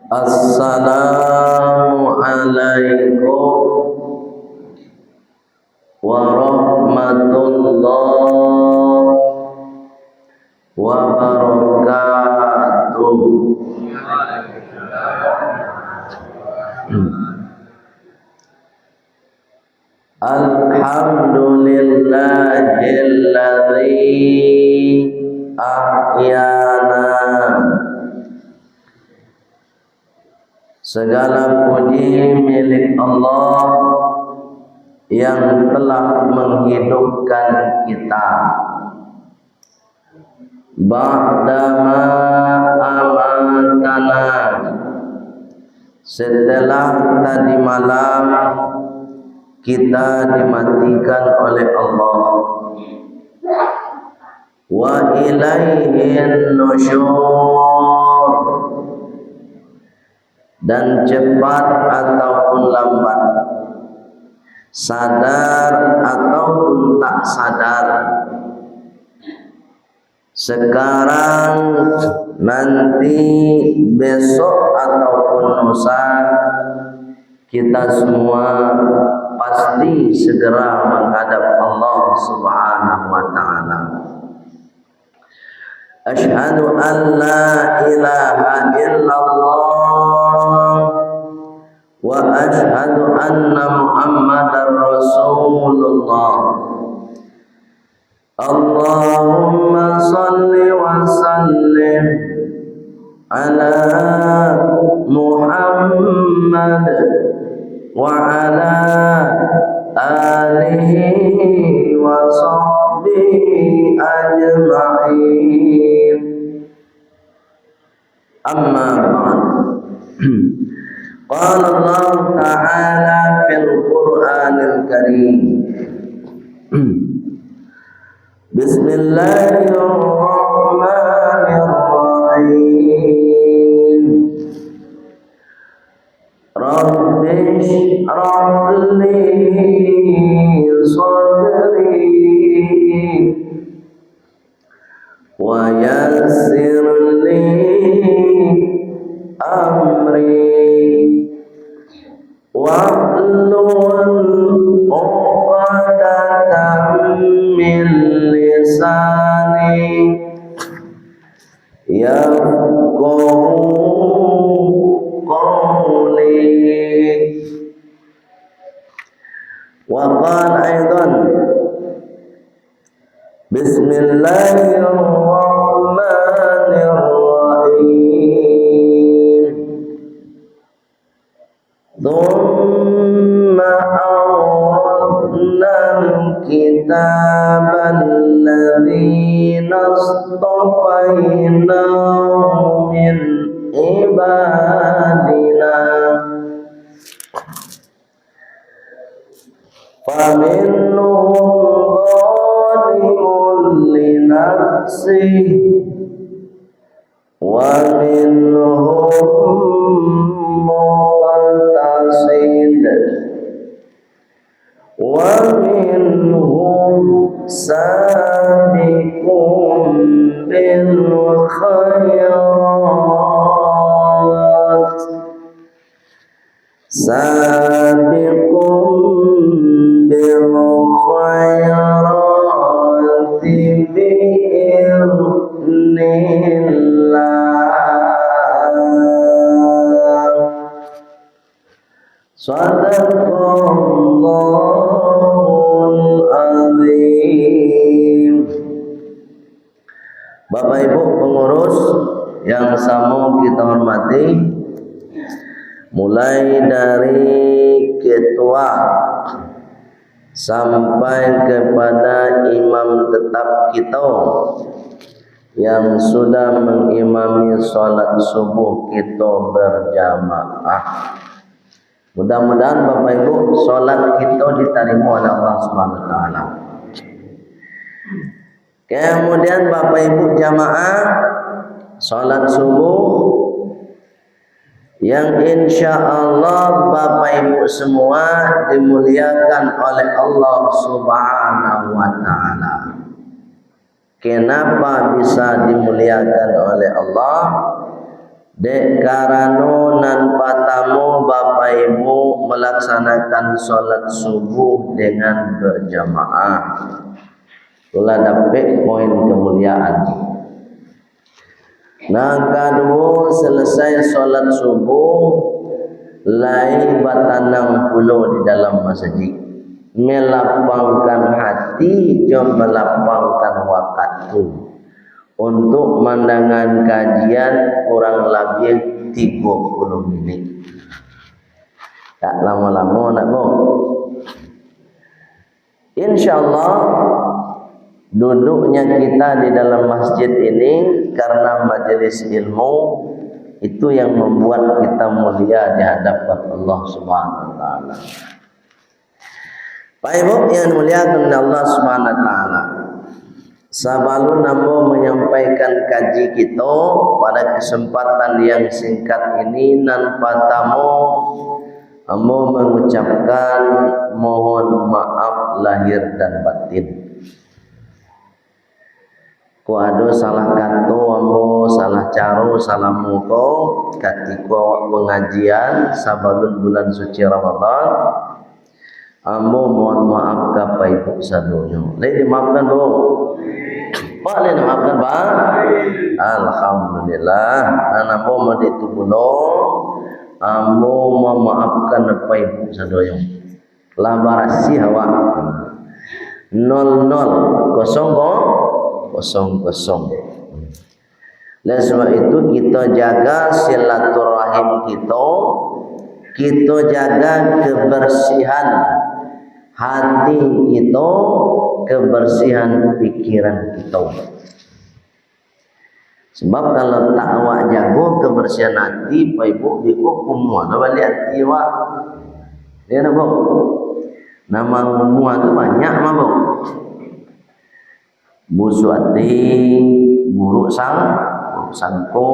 Assalamualaikum warahmatullahi wabarakatuh. Alhamdulillahilladzi ahyana. Segala puji milik Allah yang telah menghidupkan kita. Ba'dama amatana, setelah tadi malam kita dimatikan oleh Allah. Wa ilaihin nusyur, dan cepat ataupun lambat, sadar ataupun tak sadar, sekarang, nanti, besok ataupun lusa, kita semua pasti segera menghadap Allah Subhanahu wa ta'ala. Asyhadu an la ilaha illallah wa asyhadu anna Muhammadar Rasulullah. Allahumma salli wa sallim ala Muhammad wa ala alihi wa sahbihi ajma'in. Amma ba'd. Qala Allah Ta'ala fil Qur'anil Karim. Bismillahirrahmanirrahim. Rabbi shrah li sadri wa yassir li amri wahlul 'uqdatam min lisani yafqahu qawli. Wa qala aidan Bismillahirrahmanirrahim. Thumma awradna al-kitaba alladhina astafayna min ibadina faminhum zalimun li nafsihi wa minhum muqtasid wa minhum sabiqun bil khairat, sabiqun bil khairati bi'idznillah. Sadaqallahul azim. Bapak Ibu pengurus yang sama kita hormati, mulai dari ketua sampai kepada imam tetap kita yang sudah mengimami sholat subuh kita berjamaah. Mudah-mudahan Bapak Ibu sholat kita diterima oleh Allah Subhanahu wa ta'ala. Kemudian Bapak Ibu jamaah sholat subuh yang insya Allah Bapak Ibu semua dimuliakan oleh Allah Subhanahu wa ta'ala. Kenapa bisa dimuliakan oleh Allah? Dek karano nan patamu Bapak Ibu melaksanakan sholat subuh dengan berjamaah. Itulah dapat poin kemuliaan. Nah, kedua selesai sholat subuh, lai batanang pulau di dalam masjid. Melapangkan hati, jom melapangkan waktu. Untuk mandangan kajian kurang lebih 30 menit. Tak lama-lama nak bu. InsyaAllah duduknya kita di dalam masjid ini karena majelis ilmu itu yang membuat kita mulia di hadapan Allah Subhanahu wa taala. Pak Ibu yang dimuliakan Allah Subhanahu wa taala. Sebelum namo menyampaikan kaji kita pada kesempatan yang singkat ini, nan patamu ambo mengucapkan mohon maaf lahir dan batin. Ku ada salah kata ambo, salah cara, salah muka ketika pengajian sebelum bulan suci Ramadan. Ambo mohon maaf kepada ibu sadonya. Lagi dimaafkan bu. Pak lagi dimaafkan pak. Alhamdulillah. Anak ambo mau ditubulo. Ambo mau maafkan kepada ibu sadonya. Lah barasi hawa. 00 00. Dan sebab itu kita jaga silaturahim kita jaga kebersihan hati kita, kebersihan pikiran kita. Sebab kalau tak awak jaga kebersihan hati, Pak Ibu dihukum mana balik hati awak. Dia nak bu. Nama semua tu banyak mah bu. Busuk hati, buruk sangko.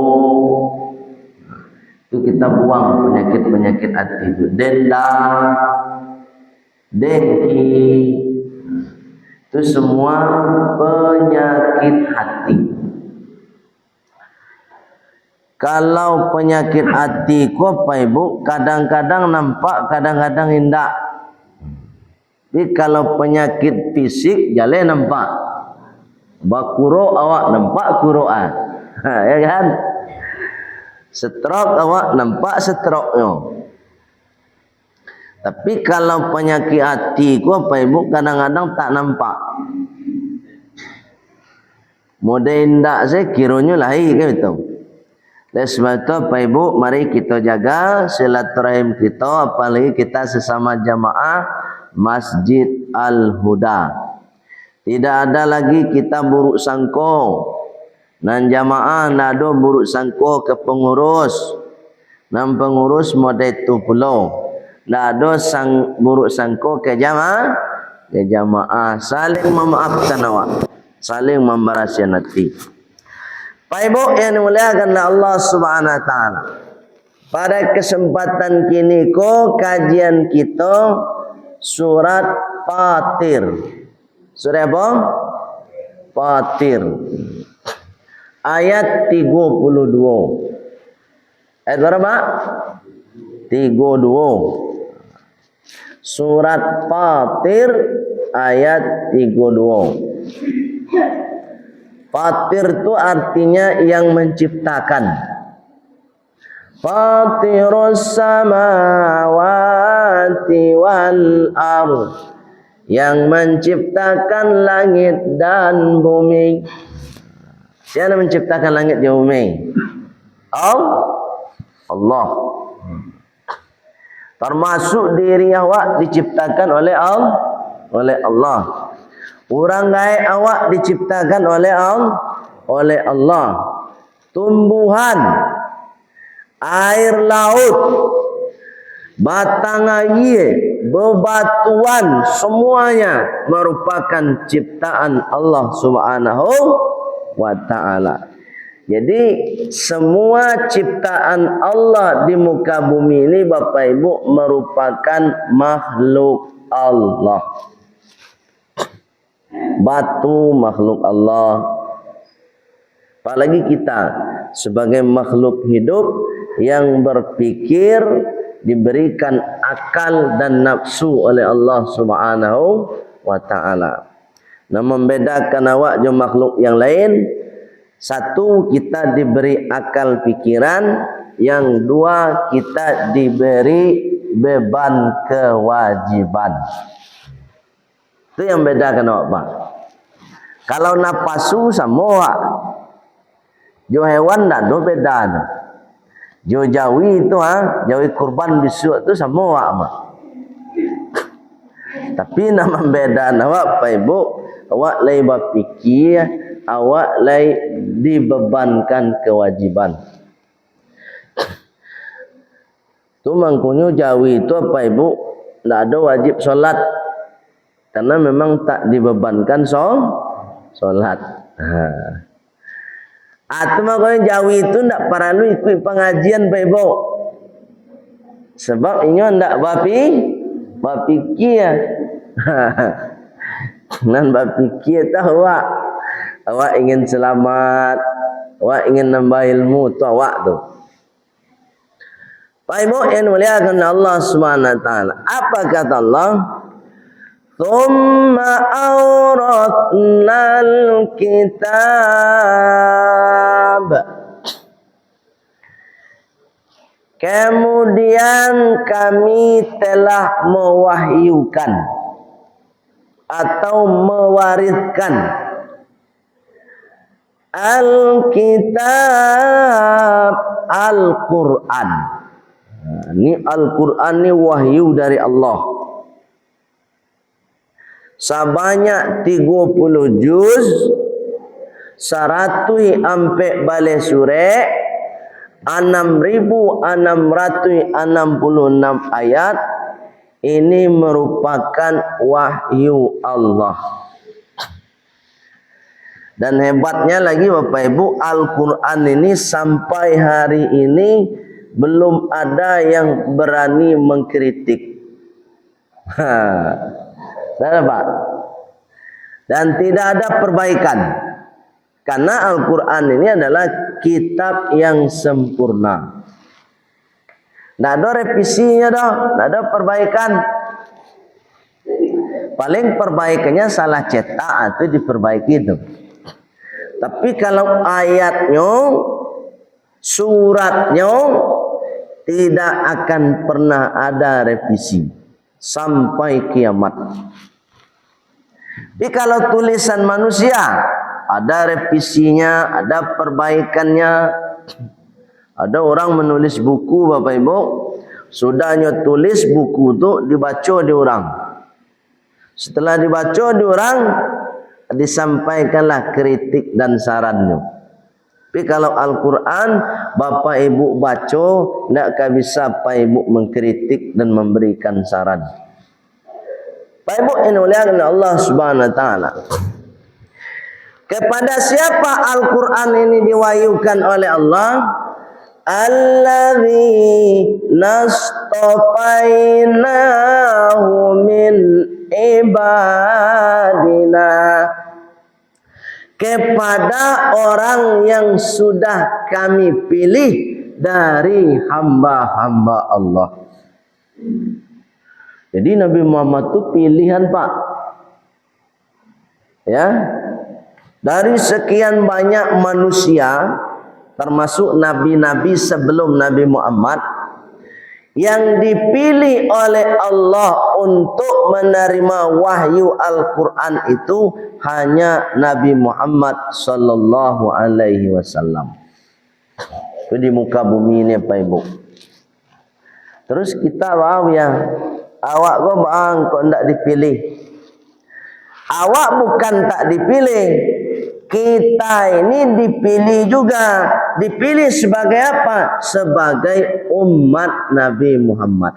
Itu kita buang penyakit-penyakit hati itu. Dendam, dengki, itu semua penyakit hati. Kalau penyakit hati ku Pak Ibu kadang-kadang nampak, kadang-kadang indah. Tapi kalau penyakit fisik jalan nampak. Bakuro awak nampak kuroan. Ya kan? Stroke awak nampak stroke-nya. Tapi kalau penyakit hati ku Pak Ibu kadang-kadang tak nampak. Model indak saya kiranya lahir kan itu. Dan sebab itu Pak Ibu mari kita jaga silaturahim kita, apalagi kita sesama jamaah Masjid Al-Huda. Tidak ada lagi kita buruk sangko. Dan jamaah nado buruk sangko ke pengurus. Dan pengurus model itu pulau. Nado buruk sangko ke jamaah. Saling memaafkan awak. Saling membarasi hati. Pak Ibu yang dimuliakan oleh Allah Subhanahu wa taala. Pada kesempatan kini kajian kita surat Fatir. Surat apa? Fatir. Ayat 32. Ayat berapa? 32. Surat Fatir ayat 32. Fatir itu artinya yang menciptakan. Fatirus samawati wal ardh, yang menciptakan langit dan bumi. Siapa menciptakan langit dan bumi? Allah. Termasuk diri awak diciptakan oleh Allah. Orang gaib awak diciptakan oleh Allah. Tumbuhan, air laut, batang air, bebatuan, semuanya merupakan ciptaan Allah Subhanahu wa taala. Jadi semua ciptaan Allah di muka bumi ini Bapak Ibu merupakan makhluk Allah. Batu makhluk Allah. Apalagi kita sebagai makhluk hidup yang berpikir, diberikan akal dan nafsu oleh Allah Subhanahu wa taala. Nah, membedakan awak dengan makhluk yang lain, satu, kita diberi akal pikiran, yang dua, kita diberi beban kewajiban. Itu yang bedakan awak, Pak. Kalau napasu sama awak, jo hewan dah do beda. Jo jawi itu jawi kurban besok tu sama awak mah. Tapi nama beda awak Pak Ibu, awak lai berfikir, awak lai dibebankan kewajiban. Tu mangkunyo jawi itu apa Ibu, tidak ada wajib solat karena memang tak dibebankan solat. Atau makanya jawi itu tidak perlu ikut pengajian Pak Ibu, sebab inyo tidak berfikir. Nan berfikir tahu awak ingin selamat, awak ingin nambah ilmu tu awak tu. Pak Ibu yang muliakan Allah Subhanahu wa taala. Apa kata Allah? Tsumma awratnal kitab. Kemudian kami telah mewahyukan atau mewariskan Al-Kitab, Al-Quran. Ini Al-Quran ini wahyu dari Allah. Sebanyak 30 juz, 100 ampe balik surah, 6.666 ayat. Ini merupakan wahyu Allah. Dan hebatnya lagi Bapak Ibu, Al-Quran ini sampai hari ini belum ada yang berani mengkritik. Tidak, Pak. Dan tidak ada perbaikan. Karena Al-Quran ini adalah kitab yang sempurna. Tidak ada revisinya dah, tidak ada perbaikan. Paling perbaikannya salah cetak itu diperbaiki itu. Tapi kalau ayatnya, suratnya tidak akan pernah ada revisi sampai kiamat. Tapi kalau tulisan manusia ada revisinya, ada perbaikannya. Ada orang menulis buku Bapak Ibu, sudahnya tulis buku itu dibaca di orang. Setelah dibaca di orang, disampaikanlah kritik dan sarannya. Tapi kalau Al-Quran Bapak Ibu baca, tidak bisa Bapak Ibu mengkritik dan memberikan saran. Bapak Ibu yang muliakan Allah Subhanahu wa taala. Kepada siapa Al-Quran ini diwahyukan oleh Allah? Alladzi nastafainahu min ibadina, kepada orang yang sudah kami pilih dari hamba-hamba Allah. Jadi Nabi Muhammad itu pilihan, Pak. Ya. Dari sekian banyak manusia, termasuk nabi-nabi sebelum Nabi Muhammad, yang dipilih oleh Allah untuk menerima wahyu Al-Quran itu hanya Nabi Muhammad sallallahu alaihi wasallam. Itu di muka bumi ini Pak Ibu. Terus kita tahu ya, awak kok bang kok tidak dipilih. Awak bukan tak dipilih, kita ini dipilih juga. Dipilih sebagai apa? Sebagai umat Nabi Muhammad.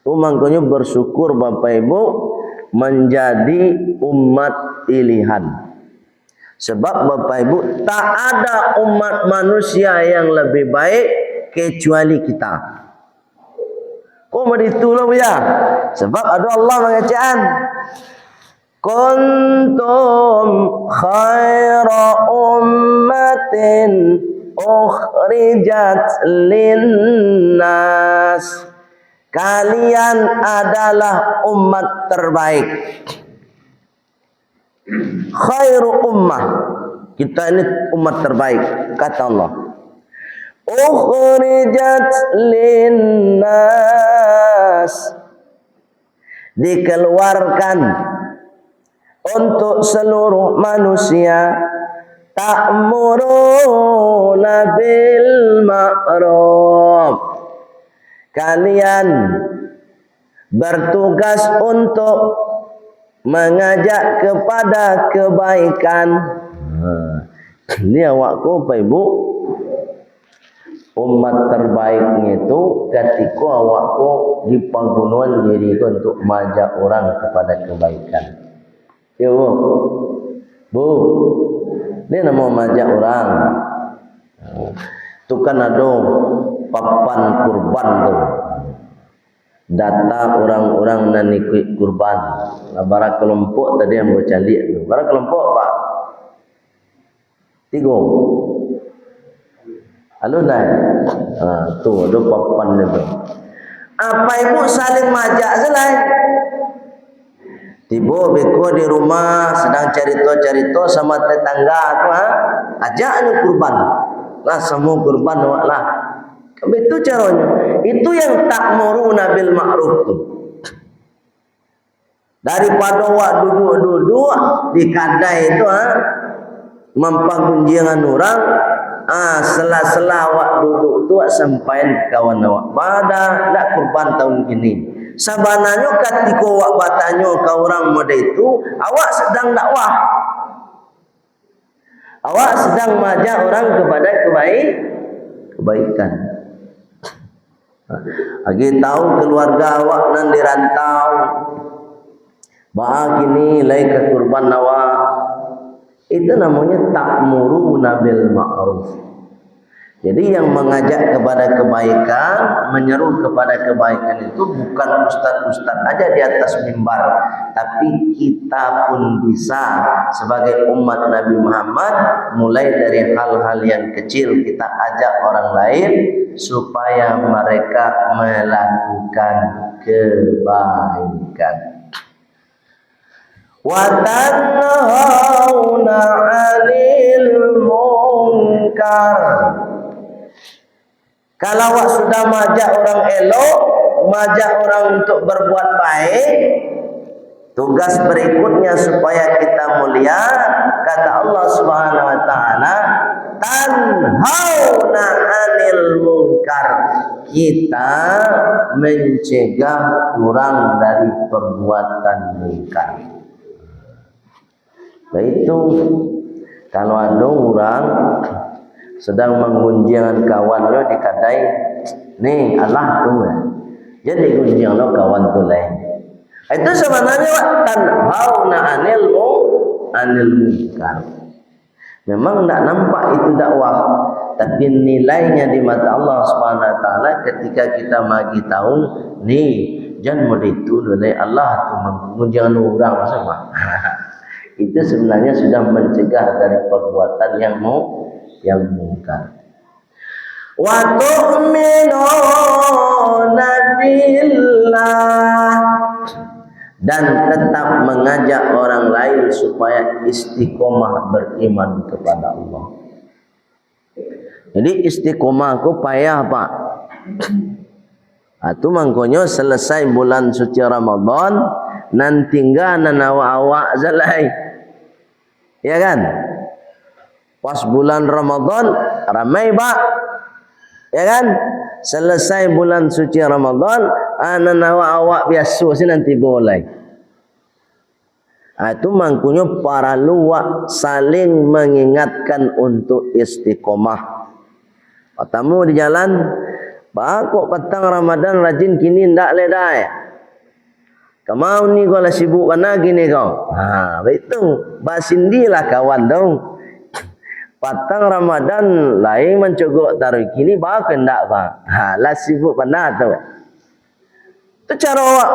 Makanya bersyukur Bapak Ibu menjadi umat pilihan. Sebab Bapak Ibu, tak ada umat manusia yang lebih baik kecuali kita. Kok mau ditolong ya? Sebab ada Allah mengatakan, kuntum khaira ummatin ukhrijat linnas, kalian adalah umat terbaik. Khairu ummah, kita ini umat terbaik kata Allah. Ukhrijat linnas, dikeluarkan untuk seluruh manusia. Ta'muruna bil ma'ruf, kalian bertugas untuk mengajak kepada kebaikan. Ini awakku Pak Ibu, umat terbaiknya itu ketika awakku di panggungan diri untuk mengajak orang kepada kebaikan. Ya Bu, ini nama mengajak orang. Itu kan ada papan kurban tuh. Data orang-orang yang ikut kurban. Bara kelompok tadi yang bercalik tu. Bara kelompok Pak? 3. Halo dah. Tu ada papan itu. Apa ibu saling majak selai? Tiba beko di rumah sedang cerita-cerita sama tetangga tu ajaknya kurban. Lah semua kurban lah. Itu caranya. Itu yang ta'muruna bil ma'ruf tu. Daripada wak duduk-duduk di kedai itu mempangunjian orang, sela-sela wak duduk tu sampai kawan awak pada nak kurban tahun ini. Sebenarnya ketika awak bertanya ke orang muda itu, awak sedang dakwah. Awak sedang mengajak orang kepada kebaikan. Lagi tahu keluarga awak nan dirantau, bah kini lagi ke kurban awak. Itu namanya ta'muruna bil ma'ruf. Jadi yang mengajak kepada kebaikan, menyeru kepada kebaikan itu bukan ustaz-ustaz aja di atas mimbar, tapi kita pun bisa sebagai umat Nabi Muhammad, mulai dari hal-hal yang kecil kita ajak orang lain supaya mereka melakukan kebaikan. Wa tanhauna 'anil munkar. Kalau awak sudah mengajak orang elok, mengajak orang untuk berbuat baik, tugas berikutnya supaya kita mulia, kata Allah Subhanahu wa taala, tanhauna 'anil munkar. Kita mencegah orang dari perbuatan munkar. Itu kalau ada orang sedang mengunjungi kawannya di kedai, nih Allah tu, jadi kunjunglah kawan tu lain. Itu sebenarnya tanhauna 'anil munkar. Memang tak nampak itu dakwah, tapi nilainya di mata Allah Subhanahu wa taala ketika kita bagi tahu, nih jangan mau itu oleh Allah tu mengunjungi orang semua. Itu sebenarnya sudah mencegah dari perbuatan yang mungkar. Wa tu'minuna billah, dan tetap mengajak orang lain supaya istiqomah beriman kepada Allah. Jadi istiqomah ku payah Pak. Itu mangkonyo selesai bulan suci Ramadan, nan tinggal nan awak-awak zalai. Ya kan? Pas bulan Ramadan ramai Pak. Ya kan? Selesai bulan suci Ramadan, nan awak-awak biasa sih nanti boleh. Itu mangkunyo para luwak saling mengingatkan untuk istiqomah. Pertama di jalan, kok petang Ramadan rajin kini ndak ledai. Kamau ni kau lah sibuk kana gini kau. Begitu. Basindilah kawan dong. Patang Ramadan lain mencogok taruh kini bahkan ndak Pak. Lah sibuk pana tu. Tu cara awak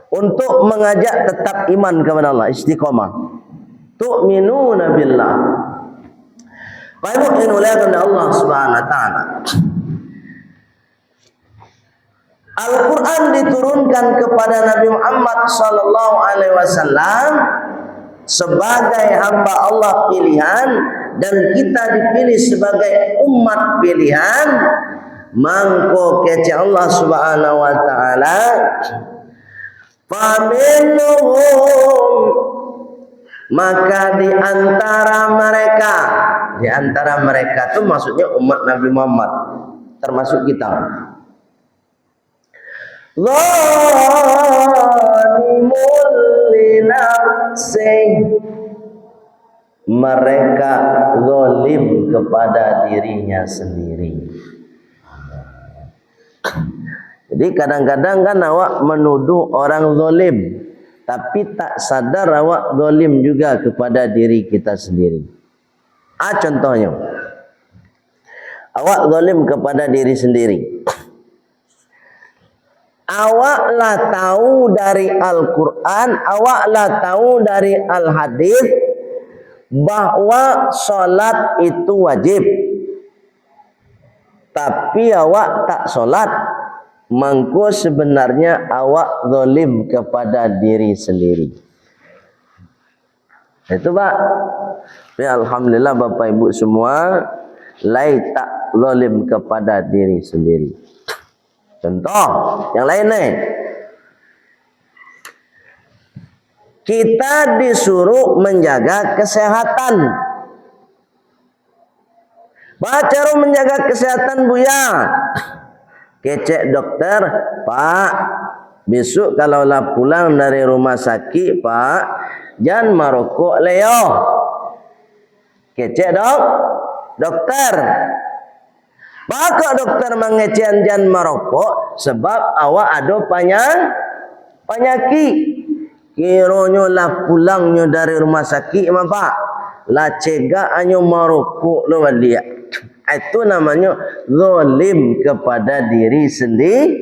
untuk mengajak tetap iman kepada Allah, istiqamah. Tu'minuna billah. Baik dimuliakan oleh Allah Subhanahu wa taala. Al-Quran diturunkan kepada Nabi Muhammad sallallahu alaihi wasallam sebagai hamba Allah pilihan, dan kita dipilih sebagai umat pilihan. Mangko kece Allah Subhanahu wa taala, faminhum, maka di antara mereka itu maksudnya umat Nabi Muhammad, termasuk kita. Zalimul li nafsih, mereka zalim kepada dirinya sendiri. Jadi kadang-kadang kan awak menuduh orang zalim, tapi tak sadar awak zalim juga kepada diri kita sendiri. Contohnya, awak zalim kepada diri sendiri. Awaklah tahu dari Al-Quran, awaklah tahu dari Al-Hadis bahwa salat itu wajib, tapi awak tak salat. Mangko sebenarnya awak zalim kepada diri sendiri. Itu Pak. Ya, alhamdulillah Bapak Ibu semua, lai tak zalim kepada diri sendiri. Contoh yang lain nih. Kita disuruh menjaga kesehatan. Cara menjaga kesehatan Buya. Kecek dokter, Pak, besok kalau lah pulang dari rumah sakit, Pak, jangan merokok leo. Kecek dokter. Maka dokter mengecek jangan merokok sebab awak ada penyakit. Kiranya lah pulangnya dari rumah sakit, Pak, lah cegah anyo merokok lo dia. Itu namanya zalim kepada diri sendiri.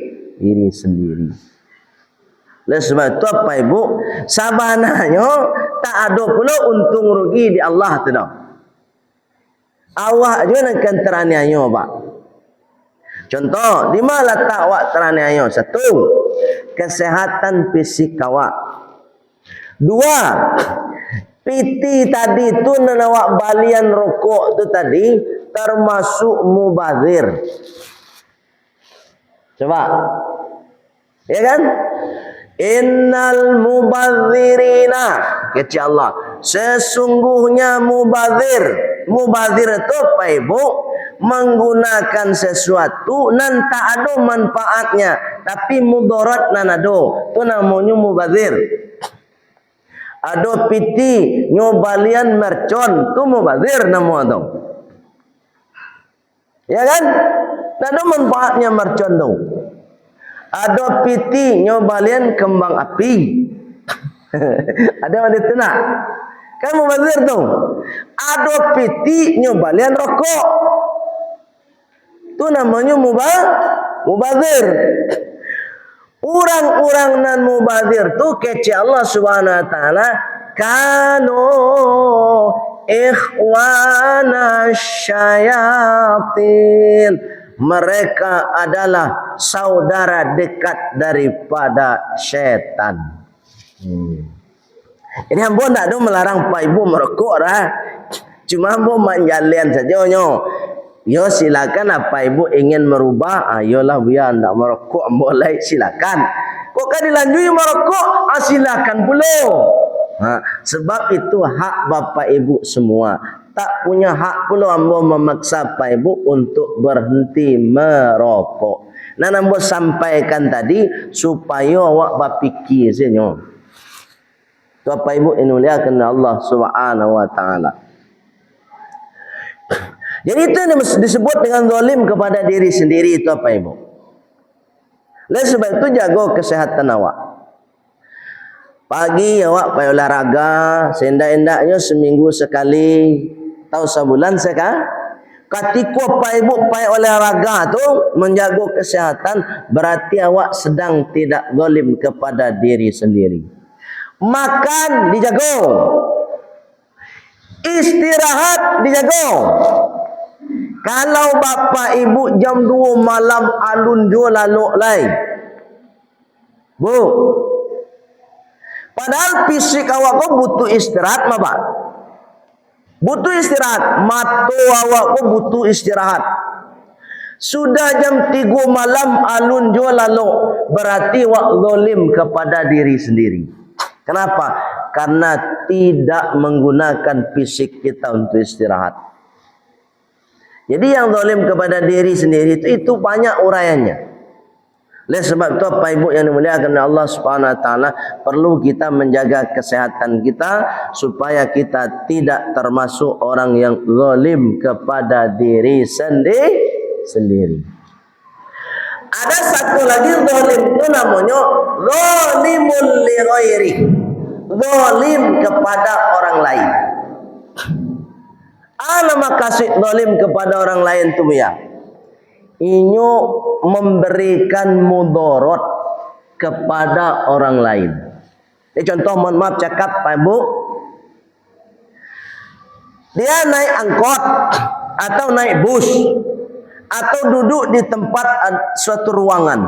Oleh sebab itu apa Ibu, sabananya tak ada pula untung rugi di Allah tu dah. Awak juga akan teraniaya Pak. Contoh, di mana letak awak teraniaya? Satu, kesehatan fisik awak. Dua, piti tadi tu nawak balian rokok tu tadi termasuk mubazir. Coba, ya kan? Innal mubazirina, kata Allah, sesungguhnya mubazir itu apa Ibu? Menggunakan sesuatu nan tak ada manfaatnya, tapi mudarat nan ada. Itu namanya mubazir. Ada piti nyobalian mercon, itu mubazir namanya. Ya kan? Tak ada manfaatnya mercon tu. Ada piti nyobalian kembang api. Ada mana tu nak? Kan mubazir tu. Ada piti nyobalian rokok. Tu namanya mubazir. Orang-orang nan mubazir tu kece Allah Subhanahu wa taala, kanu ikhwana syayatin, mereka adalah saudara dekat daripada syaitan. Ini ambo tak ada melarang Pak Ibu merokok lah. Cuma ambo manjalian saja nyo. Yo silakan apa Ibu ingin merubah, ayolah biar anda merokok boleh silakan. Kok kan dilanjui merokok, silakan pula. Sebab itu hak Bapak Ibu semua. Tak punya hak pula ambo memaksa Pak Ibu untuk berhenti merokok. Nah, ambo sampaikan tadi supaya awak berfikir senyo. Bapak Ibu dimuliakan Allah Subhanahu wa taala. Jadi itu yang disebut dengan zalim kepada diri sendiri, itu apa Ibu? Oleh sebab itu jaga kesehatan awak. Pagi awak payah olahraga, seendak-endaknya seminggu sekali, atau sebulan sekali. Ketika Pak Ibu pai olahraga tu menjaga kesehatan, berarti awak sedang tidak zalim kepada diri sendiri. Makan dijaga, istirahat dijaga. Kalau Bapak Ibu jam 2 malam alun jo lalu lai, Bu, padahal fisik awak kau butuh istirahat, Bapak. Butuh istirahat, mata awak pun butuh istirahat. Sudah jam 3 malam alun jo lalu, berarti awak zalim kepada diri sendiri. Kenapa? Karena tidak menggunakan fisik kita untuk istirahat. Jadi yang zalim kepada diri sendiri itu banyak uraiannya. Oleh sebab itu Bapak Ibu yang dimuliakan oleh Allah Subhanahu wa taala, perlu kita menjaga kesehatan kita supaya kita tidak termasuk orang yang zalim kepada diri sendiri. Ada satu lagi zalim itu namanya zalimul li ghairi. Zalim kepada orang lain. Nama kasih zalim kepada orang lain tu ya. Inyo memberikan mudarat kepada orang lain. Ini contoh, mohon maaf cakap Pak Ibu, dia naik angkot atau naik bus atau duduk di tempat suatu ruangan.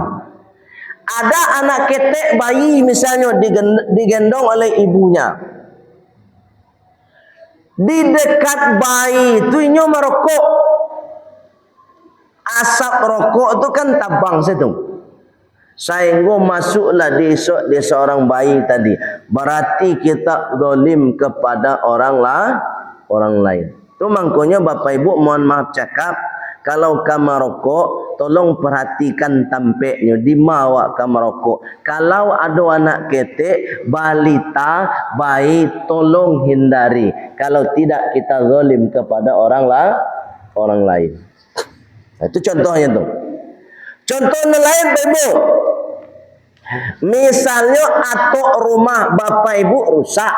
Ada anak ketek bayi misalnya digendong oleh ibunya. Di dekat bayi itu inyo merokok. Asap rokok itu kan tabang situ. Sehingga masuklah di seorang bayi tadi. Berarti kita zalim kepada orang lain. Itu makanya Bapak Ibu mohon maaf cakap, kalau kamu rokok, tolong perhatikan tampeknya di mana kamu rokok. Kalau ada anak ketek, balita, bayi, tolong hindari. Kalau tidak kita zalim kepada orang lain. Itu contohnya tu. Contoh lain Bapak Ibu. Misalnya atau rumah Bapak Ibu rusak.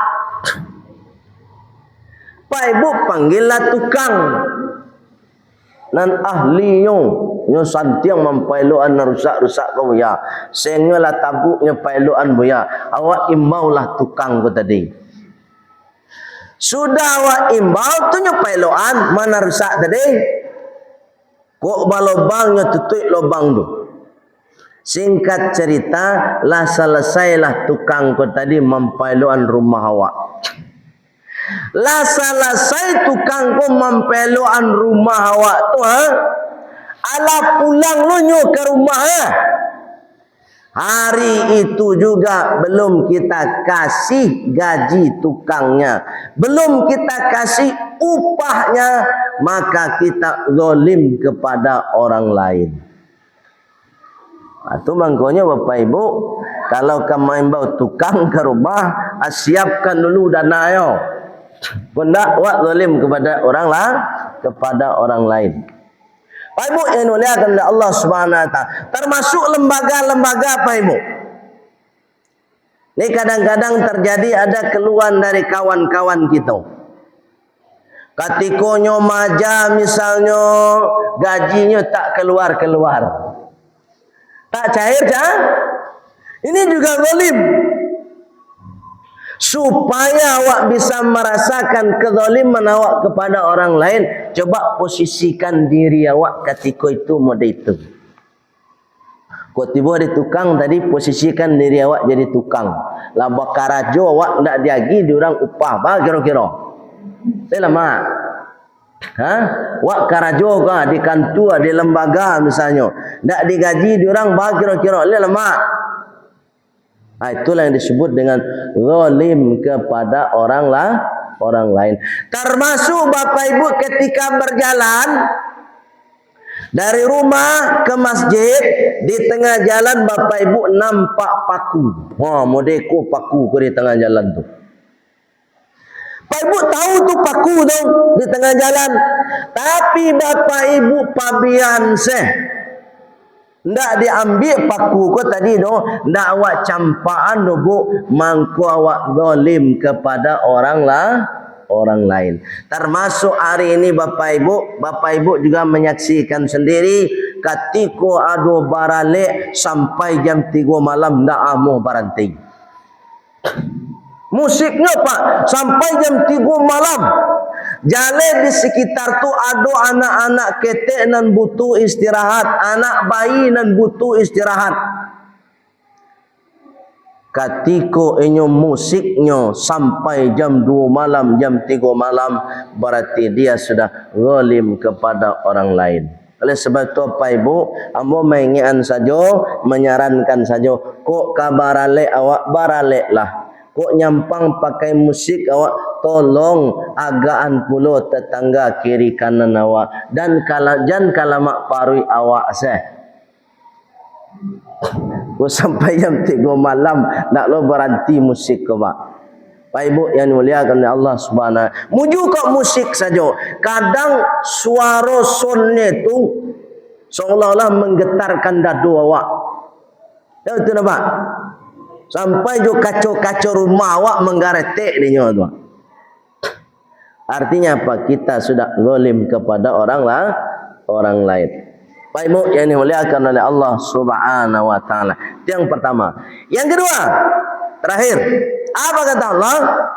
Pak Ibu panggillah tukang. Nan ahlinya nyo santiang mampailoan rusak-rusak kau ya. Sengalah tabuknya pailoan bu ya. Awak imbaulah tukang ko tadi. Sudah awak imbau tu nyo pailoan mana rusak tadi. Kok balobangnya tutup lubang tu. Singkat cerita, lah selesailah tukang ko tadi mampailoan rumah awak. Lah selesai tukang ko mampailoan rumah awak tu ha. Ala pulang lu nyo ke rumah ha. Hari itu juga belum kita kasih gaji tukangnya, belum kita kasih upahnya, maka kita zalim kepada orang lain. Itu makanya Bapak Ibu, kalau kamu bawa tukang ke rumah, siapkan dulu dana yo. Benda wak zalim kepada orang lain. Pak Ibu yang dimuliakan oleh Allah Subhanahu wa taala, termasuk lembaga-lembaga Pak Ibu. Ini kadang-kadang terjadi ada keluhan dari kawan-kawan kita. Ketika nyomaja misalnya gajinya tak keluar-keluar. Tak cair cah? Ini juga zalim. Supaya awak bisa merasakan kezaliman awak kepada orang lain, coba posisikan diri awak ketika itu mode itu. Kau tiba di tukang tadi, posisikan diri awak jadi tukang. Lah bakarajo awak ndak diagi diorang upah bah kira-kira. Saya lama. Ha? Wak karajo ka di kantor, di lembaga misalnya, ndak digaji diorang bah kira-kira. Lama. Itulah yang disebut dengan zalim kepada orang lain. Termasuk Bapak Ibu ketika berjalan dari rumah ke masjid, di tengah jalan Bapak Ibu nampak paku. Wah, modeko paku di tengah jalan tu. Bapak Ibu tahu tu paku tu di tengah jalan, tapi Bapak Ibu pabian seh. Ndak diambil paku ko tadi no, ndak awak campaan no bu, mangko awak zalim kepada orang orang lain. Termasuk hari ini Bapak Ibu juga menyaksikan sendiri ketika ado barale sampai jam 3 malam ndak amo baranting. Musiknya Pak sampai jam 3 malam. Jale di sekitar tu ada anak-anak ketek nan butuh istirahat, anak bayi nan butuh istirahat. Ketika inyo musiknya sampai jam 2 malam, jam 3 malam, berarti dia sudah zalim kepada orang lain. Oleh sebab itu Bapak Ibu, ambo mengingatkan saja, menyarankan saja, kok kabarale awak barale lah. Kok nyampang pakai musik awak, tolong agaan pula tetangga kiri kanan awak. Dan kalau jangan kalau mak parui awak seh. Kau sampai jam 3 malam nak lo berhenti musik ke Pak. Pak Ibu yang dimuliakan oleh Allah Subhanahu. Muju kok musik saja. Kadang suara sonnya tu seolah-olah menggetarkan dadu awak. Tahu tu nak Pak? Sampai jo kacau-kacau rumah awak menggaretek dia tu. Artinya apa? Kita sudah zalim kepada orang lain. Pak Ibu yang dimuliakan oleh Allah Subhanahu wa taala. Itu yang pertama. Yang kedua, terakhir, apa kata Allah?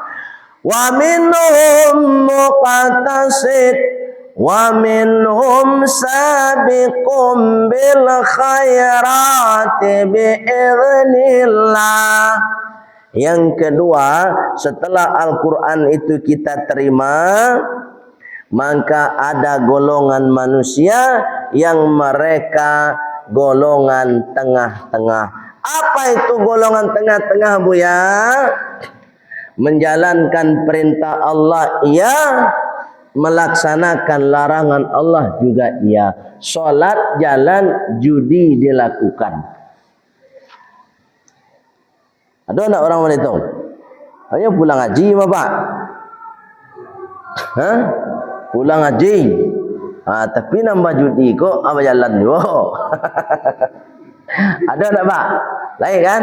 Wa minhum muqtasid wa minhum sabiqum bil khairati biiznillah. Yang kedua, setelah Al-Quran itu kita terima, maka ada golongan manusia yang mereka golongan tengah-tengah. Apa itu golongan tengah-tengah Bu ya? Menjalankan perintah Allah iya, melaksanakan larangan Allah juga iya. Salat jalan, judi dilakukan. Ada anak orang wanita? Ayo pulang haji Bapak. Hah? Pulang haji. Tapi nambah judi kok apa jalan juga. Ada tak Pak? Lain kan?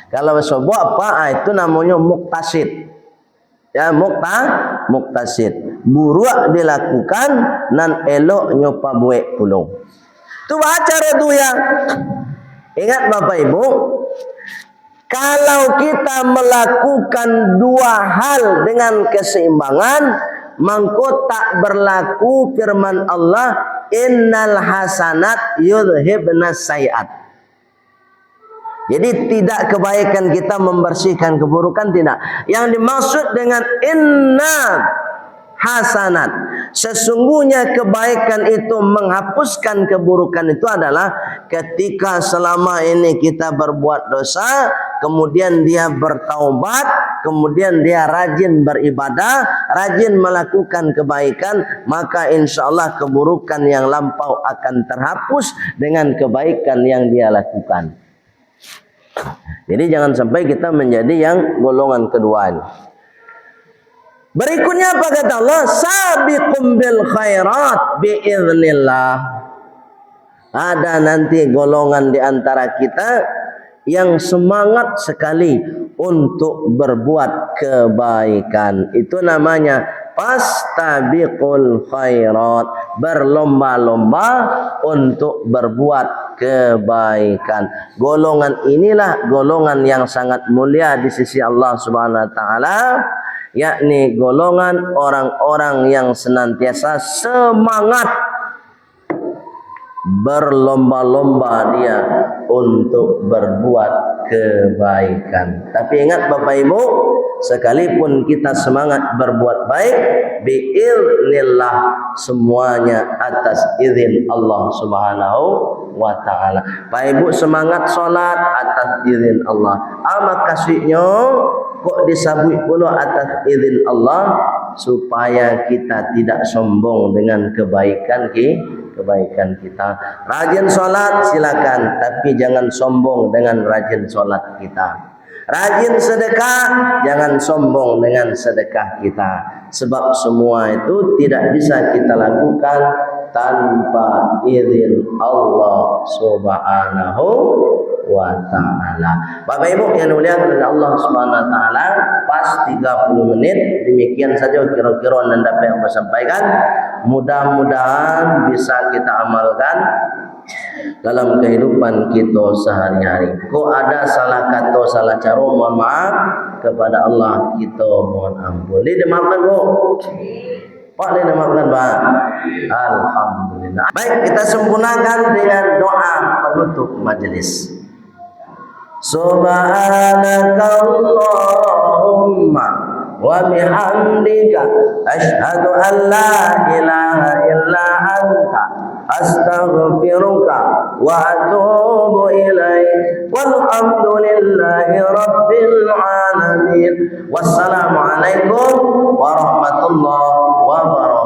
Kalau sebuah apa itu namanya muktasid. Ya muktasid. Buruk dilakukan nan elok nyopa buek pulung. Tu cara tu ya. Ingat Bapak Ibu, kalau kita melakukan dua hal dengan keseimbangan, mangko tak berlaku firman Allah, innal hasanat yudhibnas sayiat. Jadi tidak kebaikan kita membersihkan keburukan, tidak. Yang dimaksud dengan inna hasanat, sesungguhnya kebaikan itu menghapuskan keburukan itu adalah ketika selama ini kita berbuat dosa, kemudian dia bertaubat, kemudian dia rajin beribadah, rajin melakukan kebaikan, maka insya Allah keburukan yang lampau akan terhapus dengan kebaikan yang dia lakukan. Jadi jangan sampai kita menjadi yang golongan kedua ini. Berikutnya apa kata Allah? Sabiqum bil khairat biiznillah. Ada nanti golongan di antara kita yang semangat sekali untuk berbuat kebaikan. Itu namanya fastabiqul khairat, berlomba-lomba untuk berbuat kebaikan. Golongan inilah golongan yang sangat mulia di sisi Allah Subhanahu wa taala, yakni golongan orang-orang yang senantiasa semangat berlomba-lomba dia untuk berbuat kebaikan. Tapi ingat Bapak Ibu, sekalipun kita semangat berbuat baik, biiznillah, semuanya atas izin Allah Subhanahu wa taala. Pak Ibu semangat salat atas izin Allah. Makasihnya kok disabui pula atas izin Allah, supaya kita tidak sombong dengan kebaikan kita. Rajin salat silakan, tapi jangan sombong dengan rajin salat kita. Rajin sedekah, jangan sombong dengan sedekah kita. Sebab semua itu tidak bisa kita lakukan tanpa izin Allah Subhanahu wa ta'ala. Bapak Ibu yang dimuliakan oleh Allah Subhanahu wa taala, pas 30 menit. Demikian saja kira-kira yang dapat yang saya sampaikan. Mudah-mudahan bisa kita amalkan dalam kehidupan kita sehari-hari. Kok ada salah kata, salah cara, mohon maaf kepada Allah, kita mohon ampun. Ini dimaafkan Bu? Pak, ini dimaafkan Pak? Alhamdulillah. Baik, kita sempurnakan dengan doa penutup majelis. Subhanakallahumma wa bihamdika asyhadu an la ilaha illa anta astaghfiruka wa atubu ilaik. Walhamdulillahi rabbil alamin. Wassalamu alaikum warahmatullahi wabarakatuh.